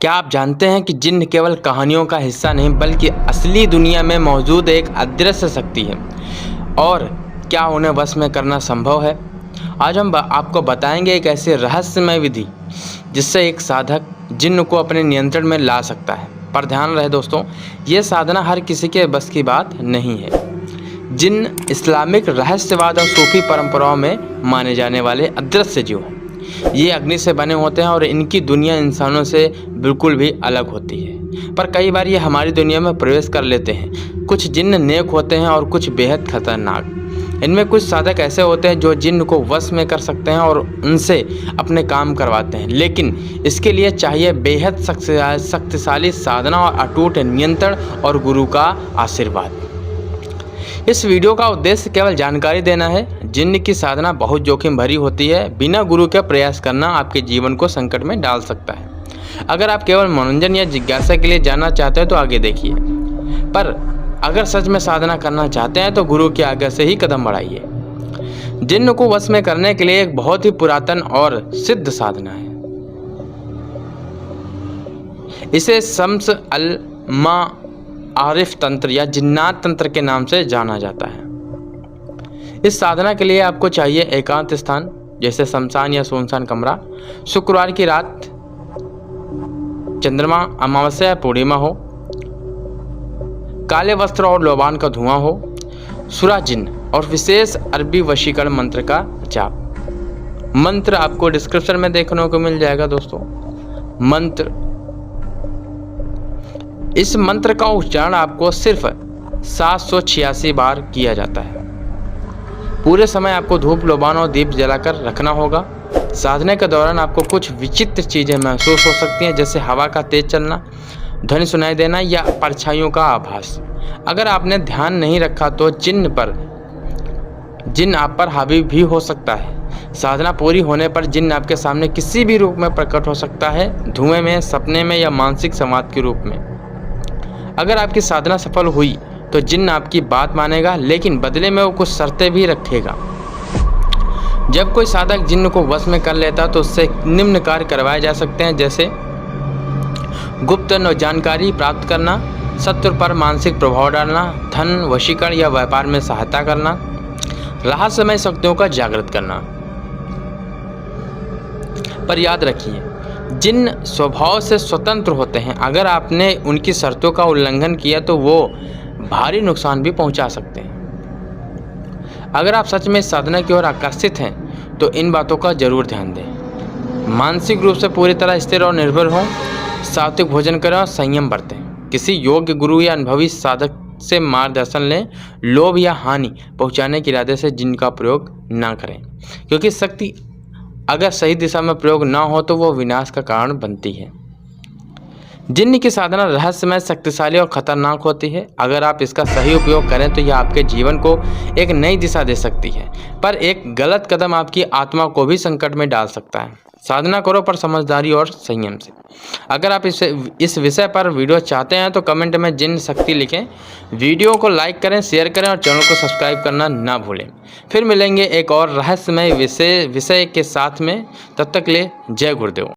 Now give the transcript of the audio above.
क्या आप जानते हैं कि जिन्न केवल कहानियों का हिस्सा नहीं बल्कि असली दुनिया में मौजूद एक अदृश्य शक्ति है और क्या उन्हें वश में करना संभव है। आज हम आपको बताएंगे एक ऐसी रहस्यमय विधि जिससे एक साधक जिन्न को अपने नियंत्रण में ला सकता है। पर ध्यान रहे दोस्तों, ये साधना हर किसी के बस की बात नहीं है। जिन्न इस्लामिक रहस्यवाद और सूफी परंपराओं में माने जाने वाले अदृश्य जीव हैं। ये अग्नि से बने होते हैं और इनकी दुनिया इंसानों से बिल्कुल भी अलग होती है, पर कई बार ये हमारी दुनिया में प्रवेश कर लेते हैं। कुछ जिन्न नेक होते हैं और कुछ बेहद खतरनाक। इनमें कुछ साधक ऐसे होते हैं जो जिन्न को वश में कर सकते हैं और उनसे अपने काम करवाते हैं, लेकिन इसके लिए चाहिए बेहद शक्तिशाली साधना और अटूट नियंत्रण और गुरु का आशीर्वाद। इस वीडियो का उद्देश्य केवल जानकारी देना है। जिन्न की साधना बहुत जोखिम भरी होती है। बिना गुरु के प्रयास करना आपके जीवन को संकट में डाल सकता है। अगर आप केवल मनोरंजन या जिज्ञासा के लिए जानना चाहते हैं तो आगे देखिए, पर अगर सच में साधना करना चाहते हैं तो गुरु के आगे से ही कदम बढ़ाइए। जिन्न को वश में करने के लिए एक बहुत ही पुरातन और सिद्ध साधना है। इसे शम्स अल आरिफ तंत्र या जिन्नात तंत्र के नाम से जाना जाता है। इस साधना के लिए आपको चाहिए एकांत स्थान, जैसे शमशान या सुनसान कमरा, शुक्रवार की रात, चंद्रमा, अमावस्या या पूर्णिमा हो, काले वस्त्र और लोबान का धुआं हो, सुरा जिन्न और विशेष अरबी वशीकरण मंत्र का जाप। मंत्र आपको डिस्क्रिप्शन में देखने को मिल जाएगा दोस्तों। इस मंत्र का उच्चारण आपको सिर्फ 786 बार किया जाता है। पूरे समय आपको धूप, लोबान और दीप जलाकर रखना होगा। साधना के दौरान आपको कुछ विचित्र चीजें महसूस हो सकती हैं, जैसे हवा का तेज चलना, ध्वनि सुनाई देना या परछाइयों का आभास। अगर आपने ध्यान नहीं रखा तो जिन्न आप पर हावी भी हो सकता है। साधना पूरी होने पर जिन्न आपके सामने किसी भी रूप में प्रकट हो सकता है, धुएं में, सपने में या मानसिक संवाद के रूप में। अगर आपकी साधना सफल हुई तो जिन्न आपकी बात मानेगा, लेकिन बदले में वो कुछ शर्तें भी रखेगा। जब कोई साधक जिन्न को वश में कर लेता तो उससे निम्न कार्य करवाए जा सकते हैं, जैसे गुप्त जानकारी प्राप्त करना, शत्रु पर मानसिक प्रभाव डालना, धन, वशीकरण या व्यापार में सहायता करना, रहस्यमय शक्तियों का जागृत करना। पर याद रखिए, जिन्न स्वभाव से स्वतंत्र होते हैं। अगर आपने उनकी शर्तों का उल्लंघन किया तो वो भारी नुकसान भी पहुंचा सकते हैं। अगर आप सच में इस साधना की ओर आकर्षित हैं तो इन बातों का जरूर ध्यान दें। मानसिक रूप से पूरी तरह स्थिर और निर्भर हों, सात्विक भोजन करें और संयम बरतें। किसी योग्य गुरु या अनुभवी साधक से मार्गदर्शन लें। लोभ या हानि पहुंचाने के इरादे से जिन्न का प्रयोग ना करें, क्योंकि शक्ति अगर सही दिशा में प्रयोग ना हो तो वो विनाश का कारण बनती है। जिन्न की साधना रहस्यमय, शक्तिशाली और खतरनाक होती है। अगर आप इसका सही उपयोग करें तो यह आपके जीवन को एक नई दिशा दे सकती है, पर एक गलत कदम आपकी आत्मा को भी संकट में डाल सकता है। साधना करो, पर समझदारी और संयम से। अगर आप इस विषय पर वीडियो चाहते हैं तो कमेंट में जिन्न शक्ति लिखें। वीडियो को लाइक करें, शेयर करें और चैनल को सब्सक्राइब करना ना भूलें। फिर मिलेंगे एक और रहस्यमय विषय के साथ में। तब तक ले जय गुरुदेव।